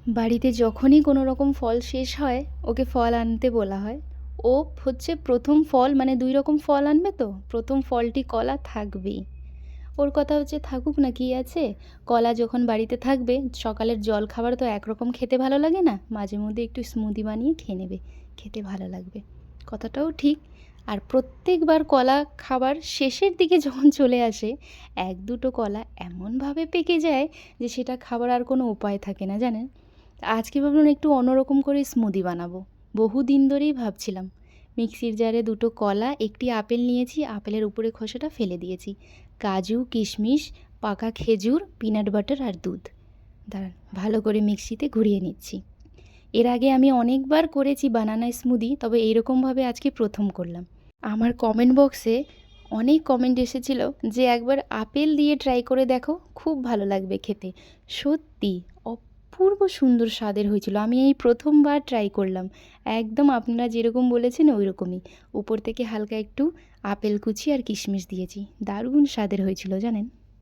বাড়িতে যখনই কোনো রকম ফল শেষ হয় ওকে ফল আনতে বলা হয়। ও হচ্ছে প্রথম ফল, মানে ২ রকম ফল আনবে তো, প্রথম ফলটি কলা থাকবেই। ওর কথা হচ্ছে থাকুক না, কি আছে? কলা যখন বাড়িতে থাকবে, সকালের জলখাবার তো একরকম খেতে ভালো লাগে না, মাঝে মধ্যে একটু স্মুদি বানিয়ে খেয়ে নেবে, খেতে ভালো লাগবে। কথাটাও ঠিক। আর প্রত্যেকবার কলা খাবার শেষের দিকে যখন চলে আসে, ১-২টো কলা এমনভাবে পেকে যায় যে সেটা খাবার আর কোনো উপায় থাকে না, জানেন? আজকে ভাবলাম একটু অন্যরকম করে স্মুদি বানাবো। বহুদিন ধরেই ভাবছিলাম। মিক্সির জারে ২টো কলা, ১টি আপেল নিয়েছি, আপেলের উপরের খোসাটা ফেলে দিয়েছি। কাজু, কিশমিশ, পাকা খেজুর, পিনাট বাটার আর দুধ। দাঁড়ান, ভালো করে মিক্সিতে ঘুরিয়ে নিচ্ছি। এর আগে আমি অনেকবার করেছি বানানা স্মুদি, তবে এইরকমভাবে আজকে প্রথম করলাম। আমার কমেন্ট বক্সে অনেক কমেন্ট এসেছিল যে একবার আপেল দিয়ে ট্রাই করে দেখো, খুব ভালো লাগবে খেতে। সত্যি অপূর্ব সুন্দর স্বাদের হয়েছিল। আমি এই প্রথমবার ট্রাই করলাম। একদম আপনারা যেরকম বলেছেন ওই রকমই। উপর থেকে হালকা একটু আপেল কুচি আর কিশমিশ দিয়েছি। দারুণ স্বাদের হয়েছিল জানেন।